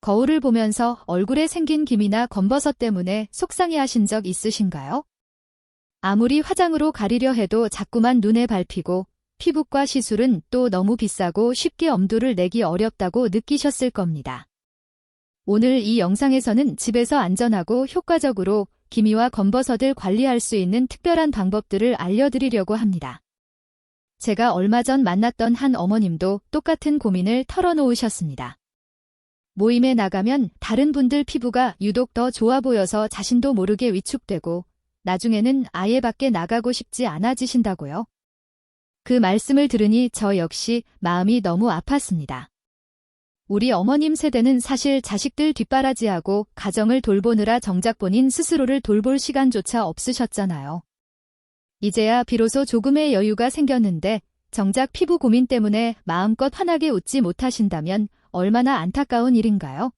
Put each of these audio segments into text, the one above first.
거울을 보면서 얼굴에 생긴 기미나 검버섯 때문에 속상해하신 적 있으신가요? 아무리 화장으로 가리려 해도 자꾸만 눈에 밟히고 피부과 시술은 또 너무 비싸고 쉽게 엄두를 내기 어렵다고 느끼셨을 겁니다. 오늘 이 영상에서는 집에서 안전하고 효과적으로 기미와 검버섯을 관리할 수 있는 특별한 방법들을 알려드리려고 합니다. 제가 얼마 전 만났던 한 어머님도 똑같은 고민을 털어놓으셨습니다. 모임에 나가면 다른 분들 피부가 유독 더 좋아 보여서 자신도 모르게 위축되고 나중에는 아예 밖에 나가고 싶지 않아지신다고요. 그 말씀을 들으니 저 역시 마음이 너무 아팠습니다. 우리 어머님 세대는 사실 자식들 뒷바라지하고 가정을 돌보느라 정작 본인 스스로를 돌볼 시간조차 없으셨잖아요. 이제야 비로소 조금의 여유가 생겼는데 정작 피부 고민 때문에 마음껏 환하게 웃지 못하신다면 얼마나 안타까운 일인가요?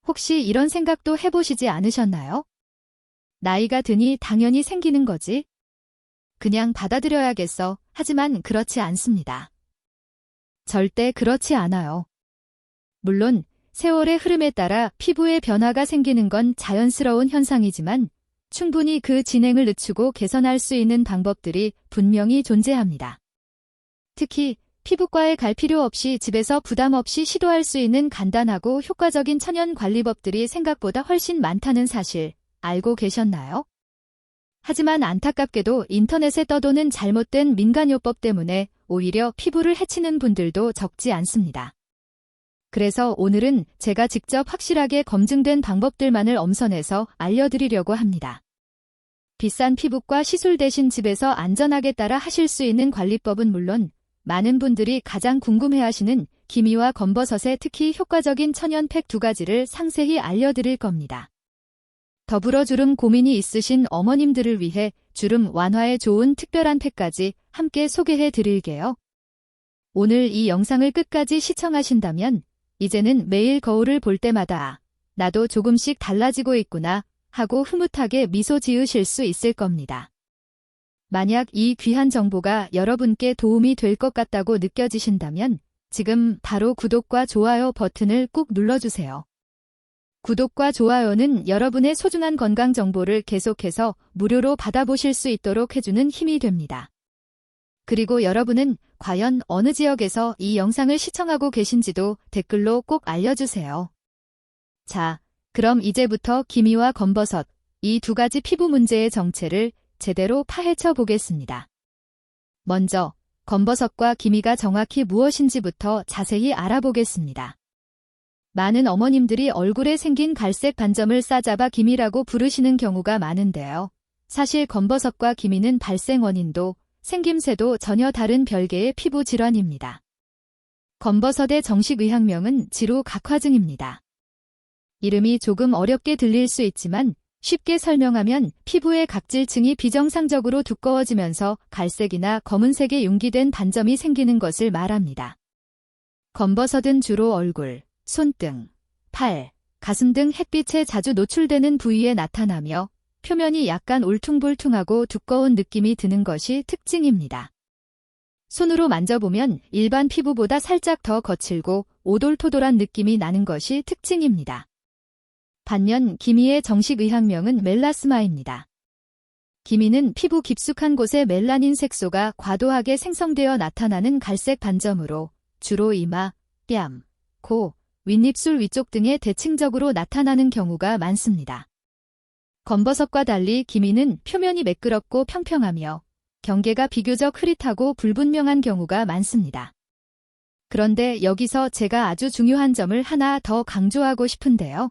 혹시 이런 생각도 해보시지 않으셨나요? 나이가 드니 당연히 생기는 거지. 그냥 받아들여야겠어. 하지만 그렇지 않습니다. 절대 그렇지 않아요. 물론 세월의 흐름에 따라 피부에 변화가 생기는 건 자연스러운 현상이지만 충분히 그 진행을 늦추고 개선할 수 있는 방법들이 분명히 존재합니다. 특히 피부과에 갈 필요 없이 집에서 부담 없이 시도할 수 있는 간단하고 효과적인 천연 관리법들이 생각보다 훨씬 많다는 사실 알고 계셨나요? 하지만 안타깝게도 인터넷에 떠도는 잘못된 민간요법 때문에 오히려 피부를 해치는 분들도 적지 않습니다. 그래서 오늘은 제가 직접 확실하게 검증된 방법들만을 엄선해서 알려드리려고 합니다. 비싼 피부과 시술 대신 집에서 안전하게 따라 하실 수 있는 관리법은 물론 많은 분들이 가장 궁금해하시는 기미와 검버섯의 특히 효과적인 천연팩 2가지를 상세히 알려드릴 겁니다. 더불어 주름 고민이 있으신 어머님들을 위해 주름 완화에 좋은 특별한 팩까지 함께 소개해 드릴게요. 오늘 이 영상을 끝까지 시청하신다면 이제는 매일 거울을 볼 때마다 나도 조금씩 달라지고 있구나 하고 흐뭇하게 미소 지으실 수 있을 겁니다. 만약 이 귀한 정보가 여러분께 도움이 될 것 같다고 느껴지신다면 지금 바로 구독과 좋아요 버튼을 꾹 눌러주세요. 구독과 좋아요는 여러분의 소중한 건강 정보를 계속해서 무료로 받아보실 수 있도록 해주는 힘이 됩니다. 그리고 여러분은 과연 어느 지역에서 이 영상을 시청하고 계신지도 댓글로 꼭 알려주세요. 자, 그럼 이제부터 기미와 검버섯, 이 2가지 피부 문제의 정체를 제대로 파헤쳐 보겠습니다. 먼저 검버섯과 기미가 정확히 무엇인지부터 자세히 알아보겠습니다. 많은 어머님들이 얼굴에 생긴 갈색 반점을 싸잡아 기미라고 부르시는 경우가 많은데요. 사실 검버섯과 기미는 발생 원인도 생김새도 전혀 다른 별개의 피부 질환입니다. 검버섯의 정식 의학명은 지루각화증입니다. 이름이 조금 어렵게 들릴 수 있지만 쉽게 설명하면 피부의 각질층이 비정상적으로 두꺼워지면서 갈색이나 검은색의 융기된 반점이 생기는 것을 말합니다. 검버섯은 주로 얼굴, 손등, 팔, 가슴 등 햇빛에 자주 노출되는 부위에 나타나며 표면이 약간 울퉁불퉁하고 두꺼운 느낌이 드는 것이 특징입니다. 손으로 만져보면 일반 피부보다 살짝 더 거칠고 오돌토돌한 느낌이 나는 것이 특징입니다. 반면 기미의 정식 의학명은 멜라스마입니다. 기미는 피부 깊숙한 곳에 멜라닌 색소가 과도하게 생성되어 나타나는 갈색 반점으로 주로 이마, 뺨, 코, 윗입술 위쪽 등에 대칭적으로 나타나는 경우가 많습니다. 검버섯과 달리 기미는 표면이 매끄럽고 평평하며 경계가 비교적 흐릿하고 불분명한 경우가 많습니다. 그런데 여기서 제가 아주 중요한 점을 하나 더 강조하고 싶은데요.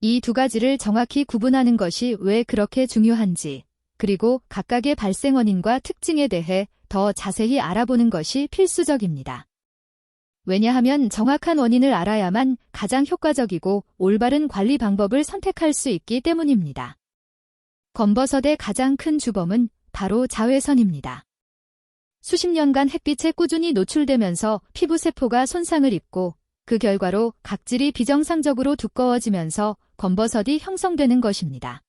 이 2가지를 정확히 구분하는 것이 왜 그렇게 중요한지, 그리고 각각의 발생 원인과 특징에 대해 더 자세히 알아보는 것이 필수적입니다. 왜냐하면 정확한 원인을 알아야만 가장 효과적이고 올바른 관리 방법을 선택할 수 있기 때문입니다. 검버섯의 가장 큰 주범은 바로 자외선입니다. 수십 년간 햇빛에 꾸준히 노출되면서 피부세포가 손상을 입고 그 결과로 각질이 비정상적으로 두꺼워지면서 검버섯이 형성되는 것입니다.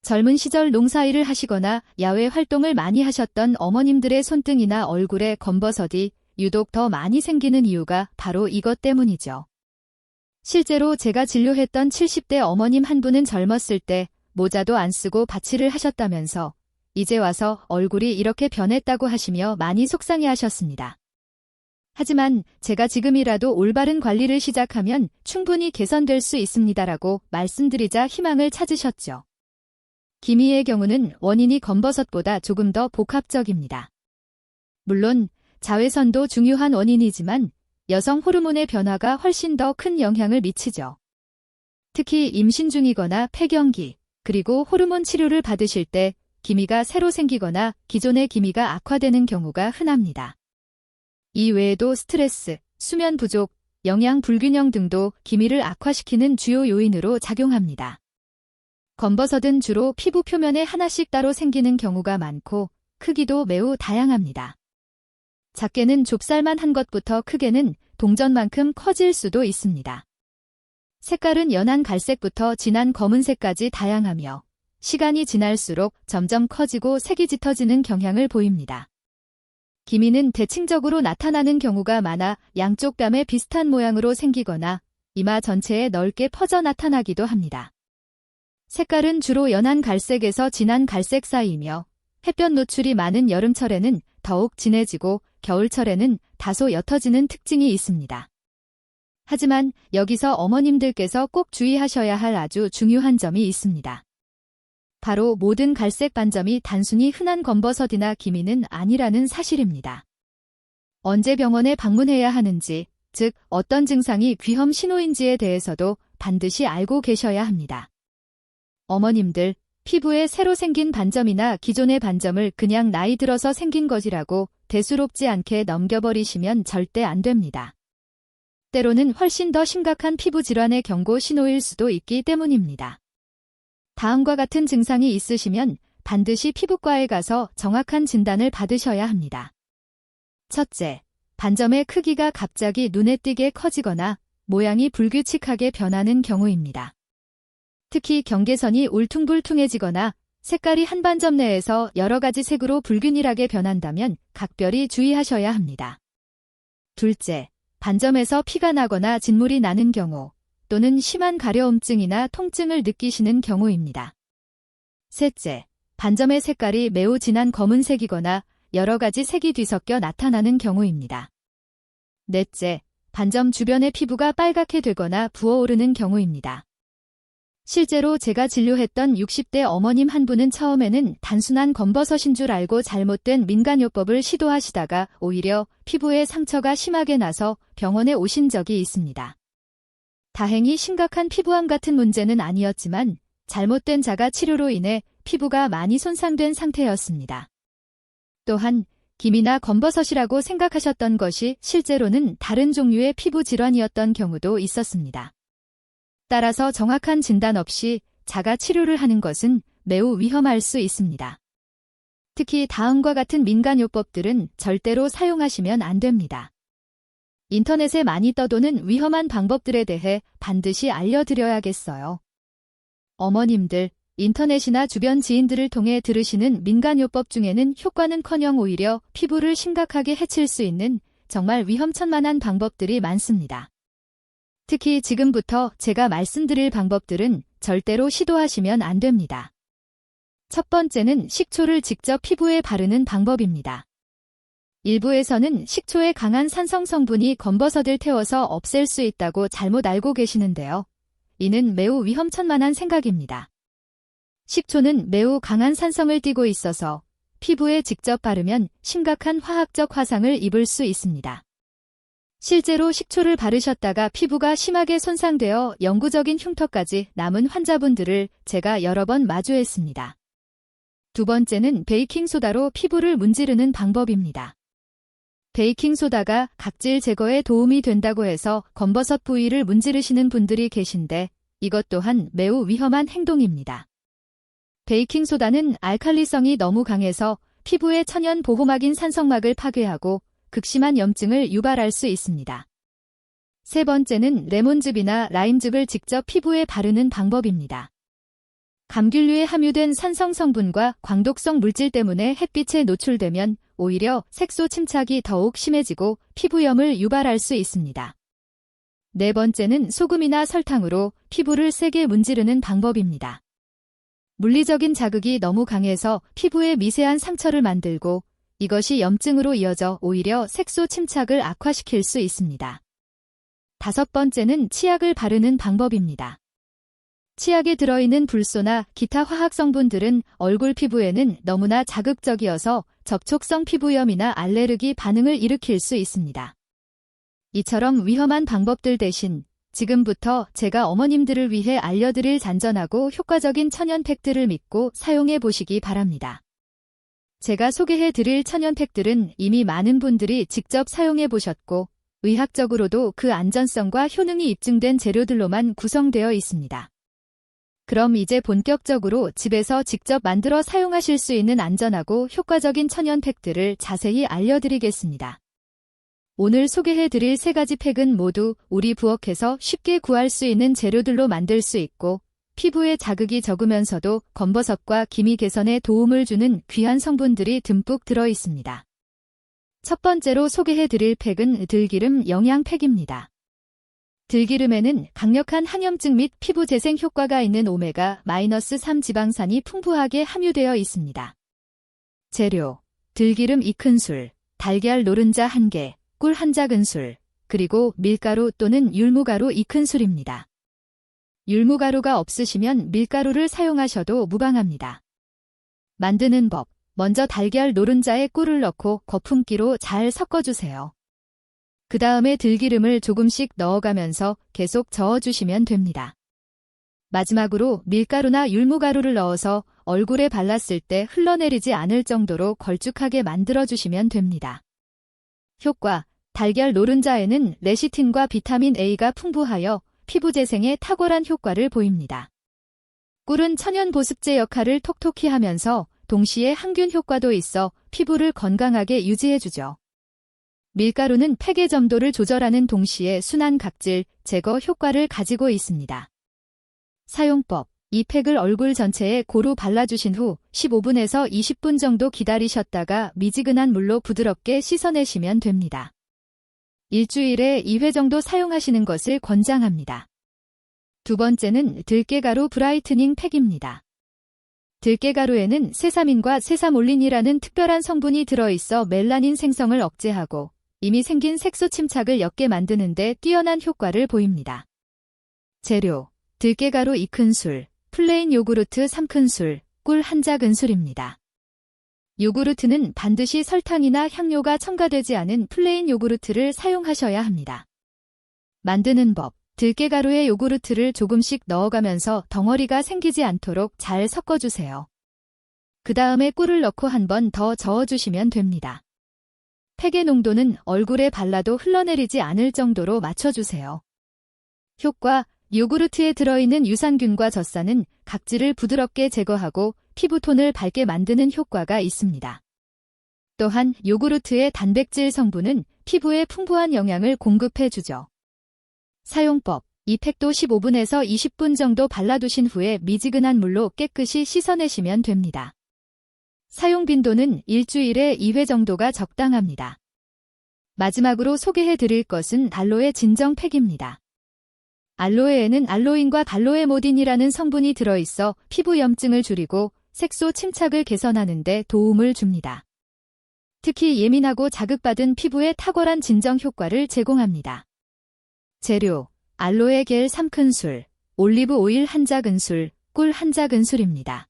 젊은 시절 농사일을 하시거나 야외 활동을 많이 하셨던 어머님들의 손등이나 얼굴에 검버섯이 유독 더 많이 생기는 이유가 바로 이것 때문이죠. 실제로 제가 진료했던 70대 어머님 한 분은 젊었을 때 모자도 안 쓰고 바치를 하셨다면서 이제 와서 얼굴이 이렇게 변했다고 하시며 많이 속상해하셨습니다. 하지만 제가 지금이라도 올바른 관리를 시작하면 충분히 개선될 수 있습니다라고 말씀드리자 희망을 찾으셨죠. 기미의 경우는 원인이 검버섯보다 조금 더 복합적입니다. 물론 자외선도 중요한 원인이지만 여성 호르몬의 변화가 훨씬 더 큰 영향을 미치죠. 특히 임신 중이거나 폐경기, 그리고 호르몬 치료를 받으실 때 기미가 새로 생기거나 기존의 기미가 악화되는 경우가 흔합니다. 이 외에도 스트레스, 수면 부족, 영양 불균형 등도 기미를 악화시키는 주요 요인으로 작용합니다. 검버섯은 주로 피부 표면에 하나씩 따로 생기는 경우가 많고 크기도 매우 다양합니다. 작게는 좁쌀만 한 것부터 크게는 동전만큼 커질 수도 있습니다. 색깔은 연한 갈색부터 진한 검은색까지 다양하며 시간이 지날수록 점점 커지고 색이 짙어지는 경향을 보입니다. 기미는 대칭적으로 나타나는 경우가 많아 양쪽 뺨에 비슷한 모양으로 생기거나 이마 전체에 넓게 퍼져 나타나기도 합니다. 색깔은 주로 연한 갈색에서 진한 갈색 사이이며 햇볕 노출이 많은 여름철에는 더욱 진해지고 겨울철에는 다소 옅어지는 특징이 있습니다. 하지만 여기서 어머님들께서 꼭 주의하셔야 할 아주 중요한 점이 있습니다. 바로 모든 갈색 반점이 단순히 흔한 검버섯이나 기미는 아니라는 사실입니다. 언제 병원에 방문해야 하는지, 즉 어떤 증상이 위험 신호인지에 대해서도 반드시 알고 계셔야 합니다. 어머님들, 피부에 새로 생긴 반점이나 기존의 반점을 그냥 나이 들어서 생긴 것이라고 대수롭지 않게 넘겨버리시면 절대 안 됩니다. 때로는 훨씬 더 심각한 피부 질환의 경고 신호일 수도 있기 때문입니다. 다음과 같은 증상이 있으시면 반드시 피부과에 가서 정확한 진단을 받으셔야 합니다. 첫째, 반점의 크기가 갑자기 눈에 띄게 커지거나 모양이 불규칙하게 변하는 경우입니다. 특히 경계선이 울퉁불퉁해지거나 색깔이 한 반점 내에서 여러 가지 색으로 불균일하게 변한다면 각별히 주의하셔야 합니다. 둘째, 반점에서 피가 나거나 진물이 나는 경우 또는 심한 가려움증이나 통증을 느끼시는 경우입니다. 셋째, 반점의 색깔이 매우 진한 검은색이거나 여러 가지 색이 뒤섞여 나타나는 경우입니다. 넷째, 반점 주변의 피부가 빨갛게 되거나 부어오르는 경우입니다. 실제로 제가 진료했던 60대 어머님 한 분은 처음에는 단순한 검버섯인 줄 알고 잘못된 민간요법을 시도하시다가 오히려 피부에 상처가 심하게 나서 병원에 오신 적이 있습니다. 다행히 심각한 피부암 같은 문제는 아니었지만 잘못된 자가 치료로 인해 피부가 많이 손상된 상태였습니다. 또한 기미나 검버섯이라고 생각하셨던 것이 실제로는 다른 종류의 피부 질환이었던 경우도 있었습니다. 따라서 정확한 진단 없이 자가 치료를 하는 것은 매우 위험할 수 있습니다. 특히 다음과 같은 민간요법들은 절대로 사용하시면 안 됩니다. 인터넷에 많이 떠도는 위험한 방법들에 대해 반드시 알려드려야겠어요. 어머님들, 인터넷이나 주변 지인들을 통해 들으시는 민간요법 중에는 효과는커녕 오히려 피부를 심각하게 해칠 수 있는 정말 위험천만한 방법들이 많습니다. 특히 지금부터 제가 말씀드릴 방법들은 절대로 시도하시면 안 됩니다. 첫 번째는 식초를 직접 피부에 바르는 방법입니다. 일부에서는 식초의 강한 산성 성분이 검버섯을 태워서 없앨 수 있다고 잘못 알고 계시는데요. 이는 매우 위험천만한 생각입니다. 식초는 매우 강한 산성을 띠고 있어서 피부에 직접 바르면 심각한 화학적 화상을 입을 수 있습니다. 실제로 식초를 바르셨다가 피부가 심하게 손상되어 영구적인 흉터까지 남은 환자분들을 제가 여러 번 마주했습니다. 두 번째는 베이킹소다로 피부를 문지르는 방법입니다. 베이킹소다가 각질 제거에 도움이 된다고 해서 검버섯 부위를 문지르시는 분들이 계신데 이것 또한 매우 위험한 행동입니다. 베이킹소다는 알칼리성이 너무 강해서 피부의 천연 보호막인 산성막을 파괴하고 극심한 염증을 유발할 수 있습니다. 세 번째는 레몬즙이나 라임즙을 직접 피부에 바르는 방법입니다. 감귤류에 함유된 산성 성분과 광독성 물질 때문에 햇빛에 노출되면 오히려 색소 침착이 더욱 심해지고 피부염을 유발할 수 있습니다. 네 번째는 소금이나 설탕으로 피부를 세게 문지르는 방법입니다. 물리적인 자극이 너무 강해서 피부에 미세한 상처를 만들고 이것이 염증으로 이어져 오히려 색소 침착을 악화시킬 수 있습니다. 다섯 번째는 치약을 바르는 방법입니다. 치약에 들어있는 불소나 기타 화학 성분들은 얼굴 피부에는 너무나 자극적이어서 접촉성 피부염이나 알레르기 반응을 일으킬 수 있습니다. 이처럼 위험한 방법들 대신 지금부터 제가 어머님들을 위해 알려드릴 잔전하고 효과적인 천연팩들을 믿고 사용해 보시기 바랍니다. 제가 소개해 드릴 천연팩들은 이미 많은 분들이 직접 사용해 보셨고 의학적으로도 그 안전성과 효능이 입증된 재료들로만 구성되어 있습니다. 그럼 이제 본격적으로 집에서 직접 만들어 사용하실 수 있는 안전하고 효과적인 천연팩들을 자세히 알려드리겠습니다. 오늘 소개해드릴 세 가지 팩은 모두 우리 부엌에서 쉽게 구할 수 있는 재료들로 만들 수 있고 피부에 자극이 적으면서도 검버섯과 기미 개선에 도움을 주는 귀한 성분들이 듬뿍 들어 있습니다. 첫 번째로 소개해드릴 팩은 들기름 영양팩입니다. 들기름에는 강력한 항염증 및 피부 재생 효과가 있는 오메가-3 지방산이 풍부하게 함유되어 있습니다. 재료: 들기름 2큰술, 달걀 노른자 1개, 꿀 1작은술, 그리고 밀가루 또는 율무가루 2큰술입니다. 율무가루가 없으시면 밀가루를 사용하셔도 무방합니다. 만드는 법: 먼저 달걀 노른자에 꿀을 넣고 거품기로 잘 섞어주세요. 그 다음에 들기름을 조금씩 넣어가면서 계속 저어주시면 됩니다. 마지막으로 밀가루나 율무가루를 넣어서 얼굴에 발랐을 때 흘러내리지 않을 정도로 걸쭉하게 만들어주시면 됩니다. 효과: 달걀 노른자에는 레시틴과 비타민 A가 풍부하여 피부 재생에 탁월한 효과를 보입니다. 꿀은 천연 보습제 역할을 톡톡히 하면서 동시에 항균 효과도 있어 피부를 건강하게 유지해주죠. 밀가루는 팩의 점도를 조절하는 동시에 순한 각질 제거 효과를 가지고 있습니다. 사용법: 이 팩을 얼굴 전체에 고루 발라주신 후 15분에서 20분 정도 기다리셨다가 미지근한 물로 부드럽게 씻어내시면 됩니다. 일주일에 2회 정도 사용하시는 것을 권장합니다. 두 번째는 들깨가루 브라이트닝 팩입니다. 들깨가루에는 세사민과 세사몰린이라는 특별한 성분이 들어있어 멜라닌 생성을 억제하고 이미 생긴 색소 침착을 옅게 만드는 데 뛰어난 효과를 보입니다. 재료: 들깨가루 2큰술, 플레인 요구르트 3큰술, 꿀 1작은술입니다. 요구르트는 반드시 설탕이나 향료가 첨가되지 않은 플레인 요구르트를 사용하셔야 합니다. 만드는 법: 들깨가루에 요구르트를 조금씩 넣어가면서 덩어리가 생기지 않도록 잘 섞어주세요. 그 다음에 꿀을 넣고 한 번 더 저어주시면 됩니다. 팩의 농도는 얼굴에 발라도 흘러내리지 않을 정도로 맞춰주세요. 효과: 요구르트에 들어있는 유산균과 젖산은 각질을 부드럽게 제거하고 피부톤을 밝게 만드는 효과가 있습니다. 또한 요구르트의 단백질 성분은 피부에 풍부한 영양을 공급해주죠. 사용법: 이 팩도 15분에서 20분 정도 발라두신 후에 미지근한 물로 깨끗이 씻어내시면 됩니다. 사용 빈도는 일주일에 2회 정도가 적당합니다. 마지막으로 소개해드릴 것은 알로에 진정 팩입니다. 알로에에는 알로인과 달로에모딘이라는 성분이 들어있어 피부 염증을 줄이고 색소 침착을 개선하는 데 도움을 줍니다. 특히 예민하고 자극받은 피부에 탁월한 진정 효과를 제공합니다. 재료: 알로에 겔 3큰술, 올리브 오일 1작은술, 꿀 1작은술입니다.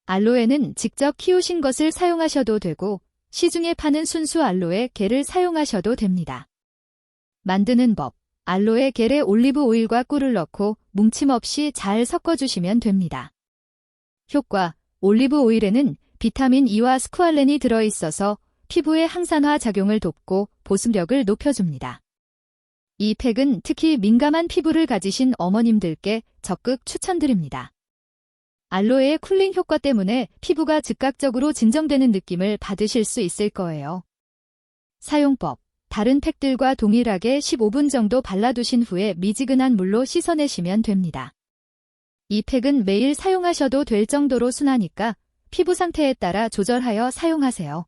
알로에는 직접 키우신 것을 사용하셔도 되고 시중에 파는 순수 알로에 겔을 사용하셔도 됩니다. 만드는 법: 알로에 겔에 올리브 오일과 꿀을 넣고 뭉침 없이 잘 섞어주시면 됩니다. 효과: 올리브 오일에는 비타민 E와 스쿠알렌이 들어있어서 피부의 항산화 작용을 돕고 보습력을 높여줍니다. 이 팩은 특히 민감한 피부를 가지신 어머님들께 적극 추천드립니다. 알로에의 쿨링 효과 때문에 피부가 즉각적으로 진정되는 느낌을 받으실 수 있을 거예요. 사용법: 다른 팩들과 동일하게 15분 정도 발라두신 후에 미지근한 물로 씻어내시면 됩니다. 이 팩은 매일 사용하셔도 될 정도로 순하니까 피부 상태에 따라 조절하여 사용하세요.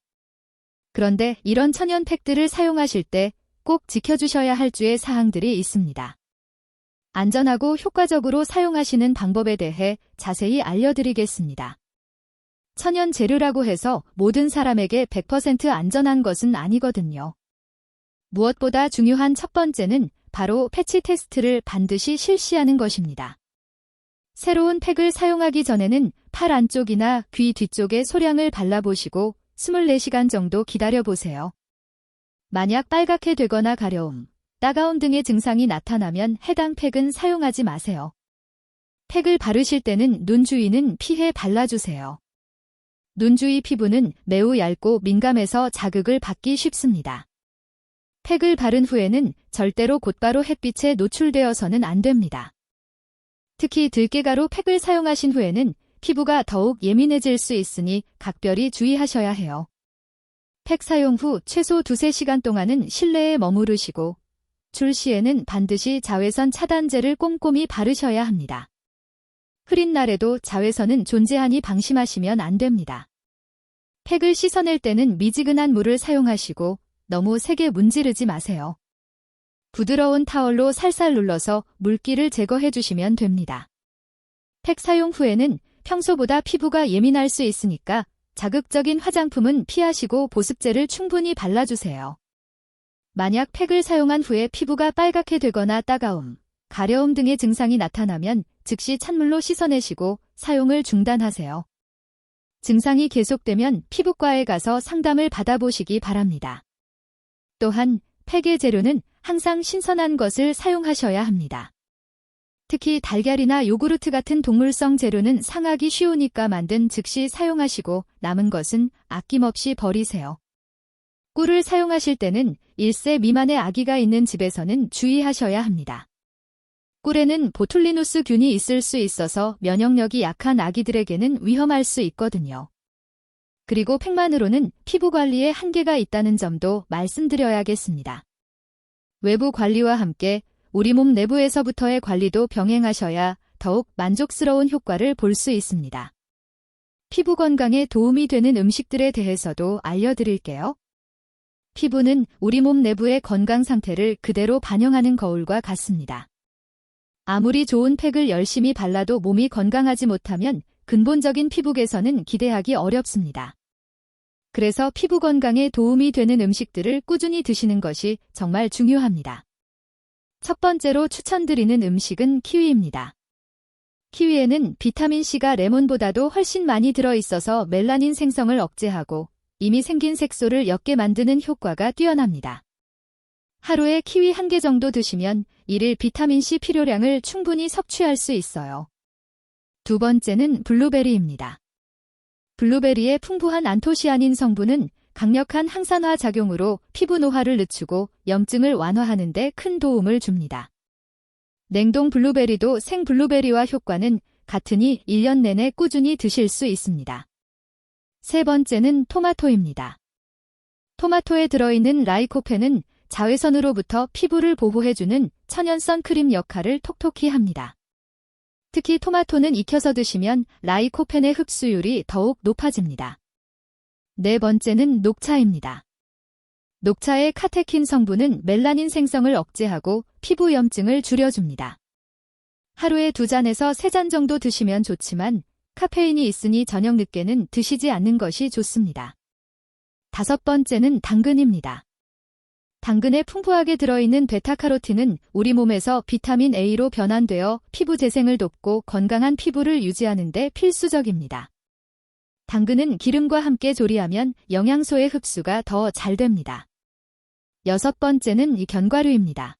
그런데 이런 천연 팩들을 사용하실 때 꼭 지켜주셔야 할 주의 사항들이 있습니다. 안전하고 효과적으로 사용하시는 방법에 대해 자세히 알려드리겠습니다. 천연 재료라고 해서 모든 사람에게 100% 안전한 것은 아니거든요. 무엇보다 중요한 첫 번째는 바로 패치 테스트를 반드시 실시하는 것입니다. 새로운 팩을 사용하기 전에는 팔 안쪽이나 귀 뒤쪽에 소량을 발라보시고 24시간 정도 기다려보세요. 만약 빨갛게 되거나 가려움, 따가움 등의 증상이 나타나면 해당 팩은 사용하지 마세요. 팩을 바르실 때는 눈 주위는 피해 발라주세요. 눈 주위 피부는 매우 얇고 민감해서 자극을 받기 쉽습니다. 팩을 바른 후에는 절대로 곧바로 햇빛에 노출되어서는 안 됩니다. 특히 들깨가루 팩을 사용하신 후에는 피부가 더욱 예민해질 수 있으니 각별히 주의하셔야 해요. 팩 사용 후 최소 2-3시간 동안은 실내에 머무르시고 줄 시에는 반드시 자외선 차단제를 꼼꼼히 바르셔야 합니다. 흐린 날에도 자외선은 존재하니 방심하시면 안 됩니다. 팩을 씻어낼 때는 미지근한 물을 사용하시고 너무 세게 문지르지 마세요. 부드러운 타월로 살살 눌러서 물기를 제거해 주시면 됩니다. 팩 사용 후에는 평소보다 피부가 예민할 수 있으니까 자극적인 화장품은 피하시고 보습제를 충분히 발라주세요. 만약 팩을 사용한 후에 피부가 빨갛게 되거나 따가움, 가려움 등의 증상이 나타나면 즉시 찬물로 씻어내시고 사용을 중단하세요. 증상이 계속되면 피부과에 가서 상담을 받아보시기 바랍니다. 또한 팩의 재료는 항상 신선한 것을 사용하셔야 합니다. 특히 달걀이나 요구르트 같은 동물성 재료는 상하기 쉬우니까 만든 즉시 사용하시고 남은 것은 아낌없이 버리세요. 꿀을 사용하실 때는 1세 미만의 아기가 있는 집에서는 주의하셔야 합니다. 꿀에는 보툴리누스 균이 있을 수 있어서 면역력이 약한 아기들에게는 위험할 수 있거든요. 그리고 팩만으로는 피부 관리에 한계가 있다는 점도 말씀드려야겠습니다. 외부 관리와 함께 우리 몸 내부에서부터의 관리도 병행하셔야 더욱 만족스러운 효과를 볼 수 있습니다. 피부 건강에 도움이 되는 음식들에 대해서도 알려드릴게요. 피부는 우리 몸 내부의 건강 상태를 그대로 반영하는 거울과 같습니다. 아무리 좋은 팩을 열심히 발라도 몸이 건강하지 못하면 근본적인 피부 개선은 기대하기 어렵습니다. 그래서 피부 건강에 도움이 되는 음식들을 꾸준히 드시는 것이 정말 중요합니다. 첫 번째로 추천드리는 음식은 키위입니다. 키위에는 비타민C가 레몬보다도 훨씬 많이 들어있어서 멜라닌 생성을 억제하고 이미 생긴 색소를 옅게 만드는 효과가 뛰어납니다. 하루에 키위 1개 정도 드시면 일일 비타민C 필요량을 충분히 섭취할 수 있어요. 두 번째는 블루베리입니다. 블루베리의 풍부한 안토시아닌 성분은 강력한 항산화 작용으로 피부 노화를 늦추고 염증을 완화하는 데 큰 도움을 줍니다. 냉동 블루베리도 생 블루베리와 효과는 같으니 1년 내내 꾸준히 드실 수 있습니다. 세 번째는 토마토입니다. 토마토에 들어있는 라이코펜은 자외선으로부터 피부를 보호해주는 천연 선크림 역할을 톡톡히 합니다. 특히 토마토는 익혀서 드시면 라이코펜의 흡수율이 더욱 높아집니다. 네 번째는 녹차입니다. 녹차의 카테킨 성분은 멜라닌 생성을 억제하고 피부 염증을 줄여줍니다. 하루에 2잔에서 3잔 정도 드시면 좋지만 카페인이 있으니 저녁 늦게는 드시지 않는 것이 좋습니다. 다섯 번째는 당근입니다. 당근에 풍부하게 들어있는 베타카로틴은 우리 몸에서 비타민 A로 변환되어 피부 재생을 돕고 건강한 피부를 유지하는 데 필수적입니다. 당근은 기름과 함께 조리하면 영양소의 흡수가 더 잘 됩니다. 여섯 번째는 견과류입니다.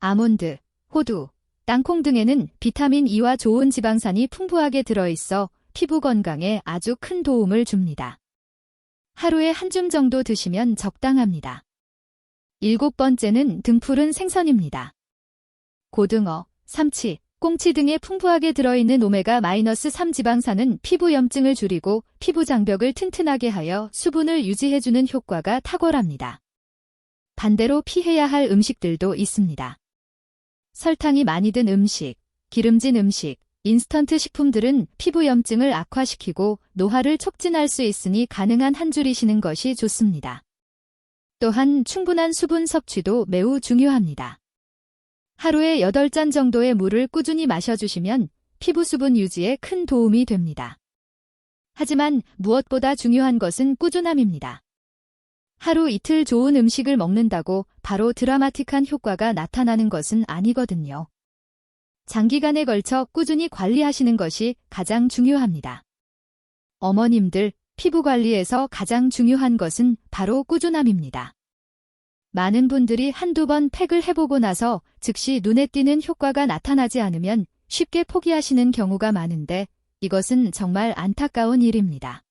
아몬드, 호두, 땅콩 등에는 비타민 E와 좋은 지방산이 풍부하게 들어있어 피부 건강에 아주 큰 도움을 줍니다. 하루에 1줌 정도 드시면 적당합니다. 일곱 번째는 등푸른 생선입니다. 고등어, 삼치, 꽁치 등에 풍부하게 들어있는 오메가-3 지방산은 피부 염증을 줄이고 피부 장벽을 튼튼하게 하여 수분을 유지해주는 효과가 탁월합니다. 반대로 피해야 할 음식들도 있습니다. 설탕이 많이 든 음식, 기름진 음식, 인스턴트 식품들은 피부 염증을 악화시키고 노화를 촉진할 수 있으니 가능한 한 줄이시는 것이 좋습니다. 또한 충분한 수분 섭취도 매우 중요합니다. 하루에 8잔 정도의 물을 꾸준히 마셔주시면 피부 수분 유지에 큰 도움이 됩니다. 하지만 무엇보다 중요한 것은 꾸준함입니다. 하루 이틀 좋은 음식을 먹는다고 바로 드라마틱한 효과가 나타나는 것은 아니거든요. 장기간에 걸쳐 꾸준히 관리하시는 것이 가장 중요합니다. 어머님들, 피부 관리에서 가장 중요한 것은 바로 꾸준함입니다. 많은 분들이 한두 번 팩을 해보고 나서 즉시 눈에 띄는 효과가 나타나지 않으면 쉽게 포기하시는 경우가 많은데 이것은 정말 안타까운 일입니다.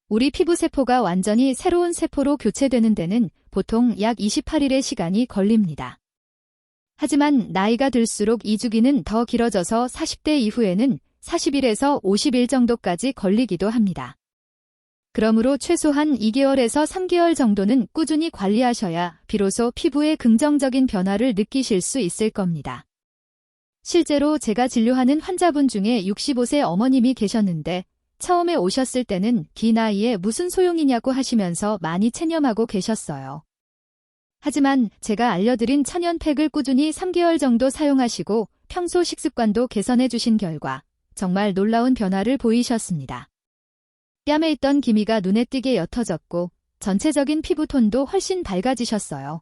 우리 피부 세포가 완전히 새로운 세포로 교체되는 데는 보통 약 28일의 시간이 걸립니다. 하지만 나이가 들수록 이 주기는 더 길어져서 40대 이후에는 40일에서 50일 정도까지 걸리기도 합니다. 그러므로 최소한 2개월에서 3개월 정도는 꾸준히 관리하셔야 비로소 피부에 긍정적인 변화를 느끼실 수 있을 겁니다. 실제로 제가 진료하는 환자분 중에 65세 어머님이 계셨는데 처음에 오셨을 때는 긴 나이에 무슨 소용이냐고 하시면서 많이 체념하고 계셨어요. 하지만 제가 알려드린 천연팩을 꾸준히 3개월 정도 사용하시고 평소 식습관도 개선해 주신 결과 정말 놀라운 변화를 보이셨습니다. 뺨에 있던 기미가 눈에 띄게 옅어졌고 전체적인 피부톤도 훨씬 밝아지셨어요.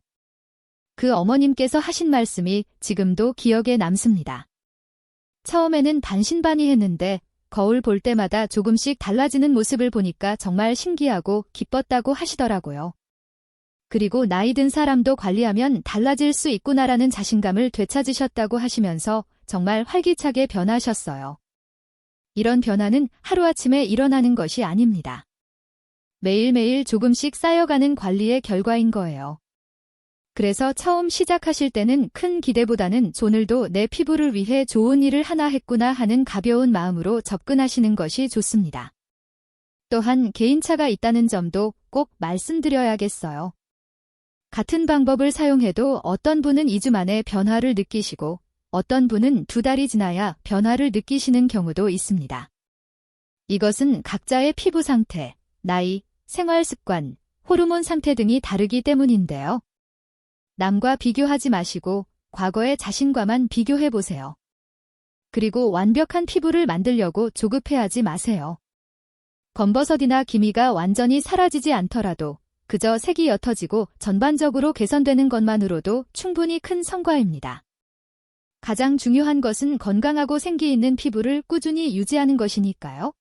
그 어머님께서 하신 말씀이 지금도 기억에 남습니다. 처음에는 반신반의했는데 거울 볼 때마다 조금씩 달라지는 모습을 보니까 정말 신기하고 기뻤다고 하시더라고요. 그리고 나이 든 사람도 관리하면 달라질 수 있구나라는 자신감을 되찾으셨다고 하시면서 정말 활기차게 변하셨어요. 이런 변화는 하루아침에 일어나는 것이 아닙니다. 매일매일 조금씩 쌓여가는 관리의 결과인 거예요. 그래서 처음 시작하실 때는 큰 기대보다는 오늘도 내 피부를 위해 좋은 일을 하나 했구나 하는 가벼운 마음으로 접근하시는 것이 좋습니다. 또한 개인차가 있다는 점도 꼭 말씀드려야겠어요. 같은 방법을 사용해도 어떤 분은 2주 만에 변화를 느끼시고 어떤 분은 2달이 지나야 변화를 느끼시는 경우도 있습니다. 이것은 각자의 피부 상태, 나이, 생활 습관, 호르몬 상태 등이 다르기 때문인데요. 남과 비교하지 마시고 과거의 자신과만 비교해 보세요. 그리고 완벽한 피부를 만들려고 조급해하지 마세요. 검버섯이나 기미가 완전히 사라지지 않더라도 그저 색이 옅어지고 전반적으로 개선되는 것만으로도 충분히 큰 성과입니다. 가장 중요한 것은 건강하고 생기 있는 피부를 꾸준히 유지하는 것이니까요.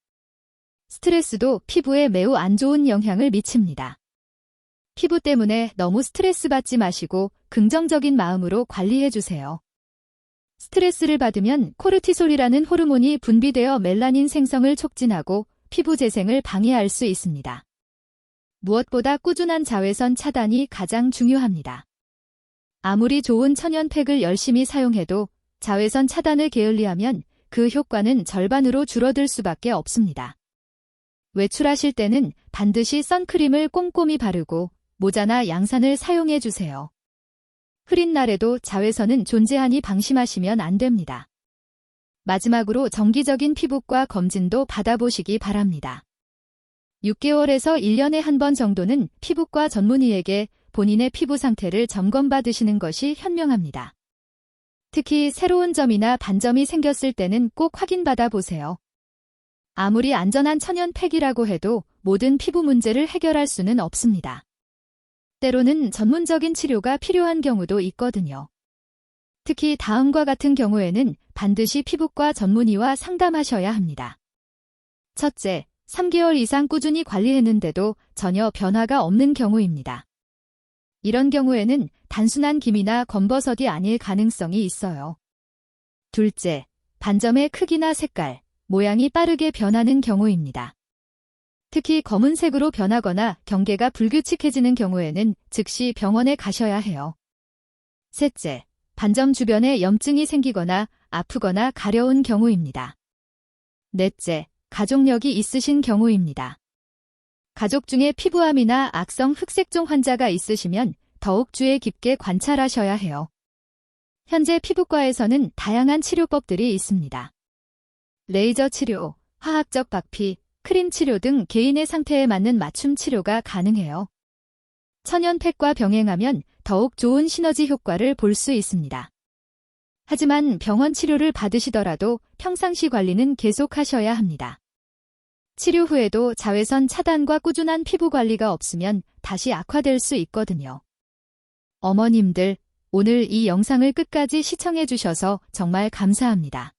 스트레스도 피부에 매우 안 좋은 영향을 미칩니다. 피부 때문에 너무 스트레스 받지 마시고 긍정적인 마음으로 관리해 주세요. 스트레스를 받으면 코르티솔이라는 호르몬이 분비되어 멜라닌 생성을 촉진하고 피부 재생을 방해할 수 있습니다. 무엇보다 꾸준한 자외선 차단이 가장 중요합니다. 아무리 좋은 천연팩을 열심히 사용해도 자외선 차단을 게을리하면 그 효과는 절반으로 줄어들 수밖에 없습니다. 외출하실 때는 반드시 선크림을 꼼꼼히 바르고 모자나 양산을 사용해 주세요. 흐린 날에도 자외선은 존재하니 방심하시면 안 됩니다. 마지막으로 정기적인 피부과 검진도 받아보시기 바랍니다. 6개월에서 1년에 한 번 정도는 피부과 전문의에게 본인의 피부 상태를 점검받으시는 것이 현명합니다. 특히 새로운 점이나 반점이 생겼을 때는 꼭 확인받아 보세요. 아무리 안전한 천연팩이라고 해도 모든 피부 문제를 해결할 수는 없습니다. 때로는 전문적인 치료가 필요한 경우도 있거든요. 특히 다음과 같은 경우에는 반드시 피부과 전문의와 상담하셔야 합니다. 첫째, 3개월 이상 꾸준히 관리했는데도 전혀 변화가 없는 경우입니다. 이런 경우에는 단순한 기미나 검버섯이 아닐 가능성이 있어요. 둘째, 반점의 크기나 색깔, 모양이 빠르게 변하는 경우입니다. 특히 검은색으로 변하거나 경계가 불규칙해지는 경우에는 즉시 병원에 가셔야 해요. 셋째, 반점 주변에 염증이 생기거나 아프거나 가려운 경우입니다. 넷째, 가족력이 있으신 경우입니다. 가족 중에 피부암이나 악성 흑색종 환자가 있으시면 더욱 주의 깊게 관찰하셔야 해요. 현재 피부과에서는 다양한 치료법들이 있습니다. 레이저 치료, 화학적 박피, 크림 치료 등 개인의 상태에 맞는 맞춤 치료가 가능해요. 천연팩과 병행하면 더욱 좋은 시너지 효과를 볼 수 있습니다. 하지만 병원 치료를 받으시더라도 평상시 관리는 계속하셔야 합니다. 치료 후에도 자외선 차단과 꾸준한 피부 관리가 없으면 다시 악화될 수 있거든요. 어머님들, 오늘 이 영상을 끝까지 시청해 주셔서 정말 감사합니다.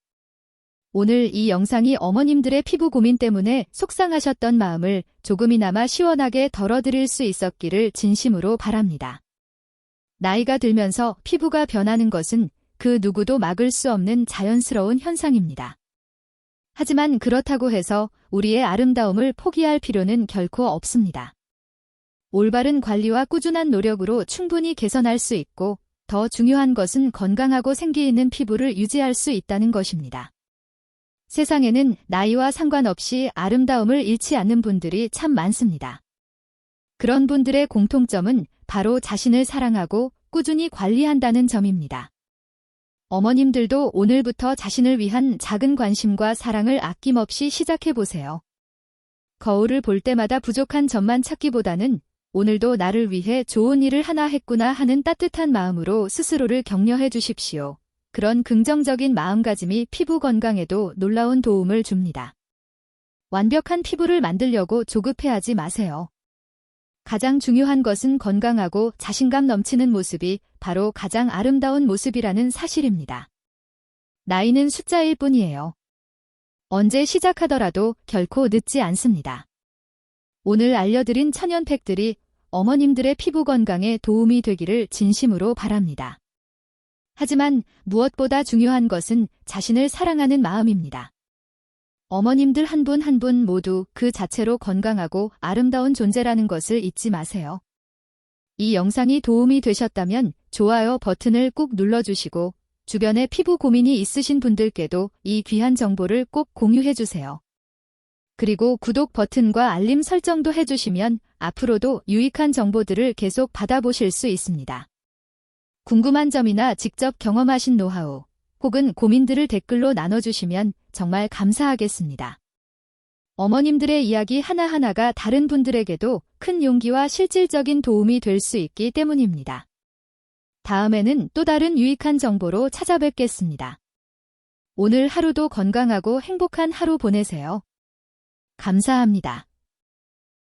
오늘 이 영상이 어머님들의 피부 고민 때문에 속상하셨던 마음을 조금이나마 시원하게 덜어드릴 수 있었기를 진심으로 바랍니다. 나이가 들면서 피부가 변하는 것은 그 누구도 막을 수 없는 자연스러운 현상입니다. 하지만 그렇다고 해서 우리의 아름다움을 포기할 필요는 결코 없습니다. 올바른 관리와 꾸준한 노력으로 충분히 개선할 수 있고, 더 중요한 것은 건강하고 생기 있는 피부를 유지할 수 있다는 것입니다. 세상에는 나이와 상관없이 아름다움을 잃지 않는 분들이 참 많습니다. 그런 분들의 공통점은 바로 자신을 사랑하고 꾸준히 관리한다는 점입니다. 어머님들도 오늘부터 자신을 위한 작은 관심과 사랑을 아낌없이 시작해보세요. 거울을 볼 때마다 부족한 점만 찾기보다는 오늘도 나를 위해 좋은 일을 하나 했구나 하는 따뜻한 마음으로 스스로를 격려해 주십시오. 그런 긍정적인 마음가짐이 피부 건강에도 놀라운 도움을 줍니다. 완벽한 피부를 만들려고 조급해하지 마세요. 가장 중요한 것은 건강하고 자신감 넘치는 모습이 바로 가장 아름다운 모습이라는 사실입니다. 나이는 숫자일 뿐이에요. 언제 시작하더라도 결코 늦지 않습니다. 오늘 알려드린 천연팩들이 어머님들의 피부 건강에 도움이 되기를 진심으로 바랍니다. 하지만 무엇보다 중요한 것은 자신을 사랑하는 마음입니다. 어머님들 한 분 한 분 모두 그 자체로 건강하고 아름다운 존재라는 것을 잊지 마세요. 이 영상이 도움이 되셨다면 좋아요 버튼을 꾹 눌러주시고 주변에 피부 고민이 있으신 분들께도 이 귀한 정보를 꼭 공유해주세요. 그리고 구독 버튼과 알림 설정도 해주시면 앞으로도 유익한 정보들을 계속 받아보실 수 있습니다. 궁금한 점이나 직접 경험하신 노하우 혹은 고민들을 댓글로 나눠주시면 정말 감사하겠습니다. 어머님들의 이야기 하나하나가 다른 분들에게도 큰 용기와 실질적인 도움이 될 수 있기 때문입니다. 다음에는 또 다른 유익한 정보로 찾아뵙겠습니다. 오늘 하루도 건강하고 행복한 하루 보내세요. 감사합니다.